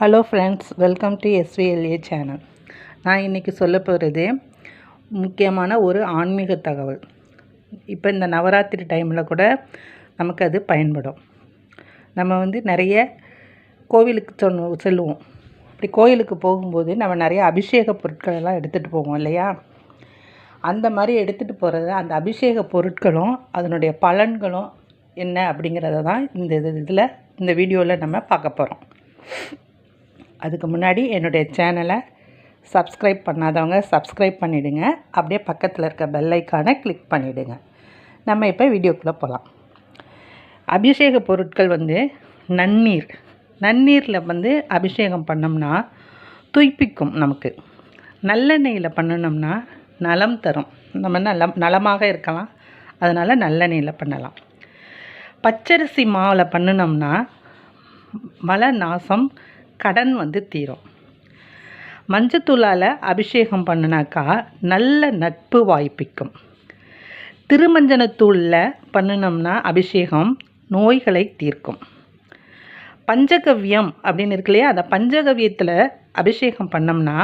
Hello friends, welcome to SVLA channel. நான் இன்றைக்கி சொல்ல போகிறது முக்கியமான ஒரு ஆன்மீக தகவல். இப்போ இந்த நவராத்திரி டைமில் கூட நமக்கு அது பயன்படும். நம்ம நிறைய கோவிலுக்கு செல்லுவோம். அப்படி கோயிலுக்கு போகும்போது நம்ம நிறைய அபிஷேக பொருட்கள் எல்லாம் எடுத்துகிட்டு போவோம் இல்லையா? அந்த மாதிரி எடுத்துகிட்டு போகிறது, அந்த அபிஷேக பொருட்களும் அதனுடைய பலன்களும் என்ன அப்படிங்கிறத தான் இந்த வீடியோவில் நம்ம பார்க்க போகிறோம். அதுக்கு முன்னாடி என்னுடைய சேனலை சப்ஸ்கிரைப் பண்ணாதவங்க சப்ஸ்கிரைப் பண்ணிவிடுங்க. அப்படியே பக்கத்தில் இருக்க பெல் ஐக்கானை கிளிக் பண்ணிவிடுங்க. நம்ம இப்போ வீடியோக்குள்ளே போகலாம். அபிஷேக பொருட்கள் நன்னீரில் அபிஷேகம் பண்ணோம்னா தூய்ப்பிக்கும். நமக்கு நல்லெண்ணெயில் பண்ணணும்னா நலம் தரும். நம்ம நலமாக இருக்கலாம். அதனால் நல்லெண்ணெயில் பண்ணலாம். பச்சரிசி மாவில் பண்ணினோம்னா மல நாசம், கடன் தீரும். மஞ்சத்தூளால் அபிஷேகம் பண்ணினாக்கா நல்ல நட்பு வாய்ப்பிக்கும். திருமஞ்சனத்தூளில் பண்ணினோம்னா அபிஷேகம் நோய்களை தீர்க்கும். பஞ்சகவ்யம் அப்படின்னு இருக்கு இல்லையா? அந்த பஞ்சகவ்யத்தில் அபிஷேகம் பண்ணோம்னா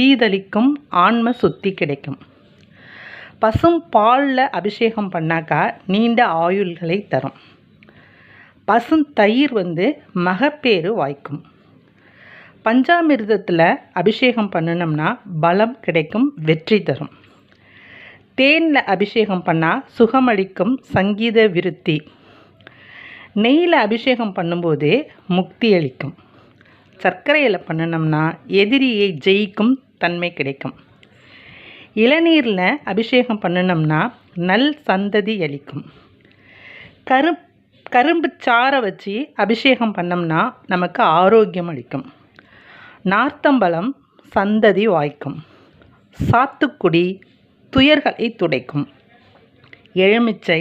தீதளிக்கும், ஆன்ம சுத்தி கிடைக்கும். பசும் பாலில் அபிஷேகம் பண்ணாக்கா நீண்ட ஆயுள்களை தரும். பசும் தயிர் மகப்பேறு வாய்க்கும். பஞ்சாமிர்தத்தில் அபிஷேகம் பண்ணினோம்னா பலம் கிடைக்கும், வெற்றி தரும். தேனில் அபிஷேகம் பண்ணால் சுகமளிக்கும், சங்கீத விருத்தி. நெய்யில் அபிஷேகம் பண்ணும்போது முக்தி அளிக்கும். சர்க்கரையில் பண்ணினோம்னா எதிரியை ஜெயிக்கும் தன்மை கிடைக்கும். இளநீரில் அபிஷேகம் பண்ணினோம்னா நல் சந்ததி அளிக்கும். கரும்பு சாறை வச்சு அபிஷேகம் பண்ணோம்னா நமக்கு ஆரோக்கியம் அளிக்கும். நார்த்தம்பழம் சந்ததி வாய்க்கும். சாத்துக்குடி துயர்களை துடைக்கும். எலுமிச்சை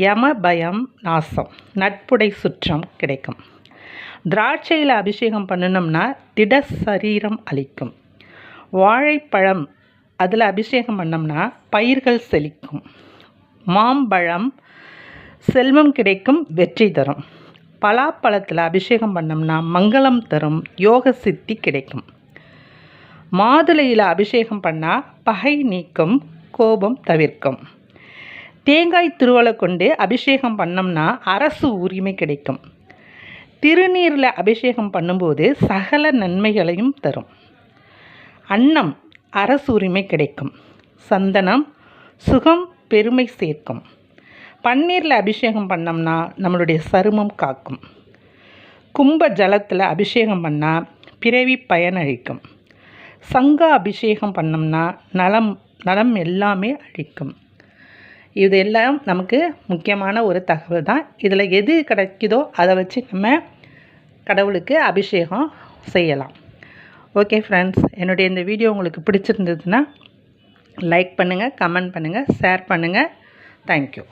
யம பயம் நாசம், நட்புடை சுற்றம் கிடைக்கும். திராட்சையில் அபிஷேகம் பண்ணினோம்னா திட சரீரம் அளிக்கும். வாழைப்பழம் அதில் அபிஷேகம் பண்ணோம்னா பயிர்கள் செழிக்கும். மாம்பழம் செல்வம் கிடைக்கும், வெற்றி தரும். பலாப்பழத்தில் அபிஷேகம் பண்ணோம்னா மங்களம் தரும், யோக சித்தி கிடைக்கும். மாதுளையில் அபிஷேகம் பண்ணால் பகை நீக்கும், கோபம் தவிர்க்கும். தேங்காய் துருவலை கொண்டு அபிஷேகம் பண்ணோம்னா அரசு உரிமை கிடைக்கும். திருநீரில் அபிஷேகம் பண்ணும்போது சகல நன்மைகளையும் தரும். அன்னம் அரசு உரிமை கிடைக்கும். சந்தனம் சுகம் பெருமை சேர்க்கும். பன்னீரில் அபிஷேகம் பண்ணோம்னா நம்மளுடைய சருமம் காக்கும். கும்ப ஜலத்தில் அபிஷேகம் பண்ணால் பிறவி பயனளிக்கும். சங்க அபிஷேகம் பண்ணோம்னா நலம் எல்லாமே அழிக்கும். இதெல்லாம் நமக்கு முக்கியமான ஒரு தகவல் தான். இதில் எது கிடைக்குதோ அதை வச்சு நம்ம கடவுளுக்கு அபிஷேகம் செய்யலாம். ஓகே ஃப்ரெண்ட்ஸ், என்னுடைய இந்த வீடியோ உங்களுக்கு பிடிச்சிருந்ததுன்னா லைக் பண்ணுங்கள், கமெண்ட் பண்ணுங்கள், ஷேர் பண்ணுங்கள். தேங்க்யூ.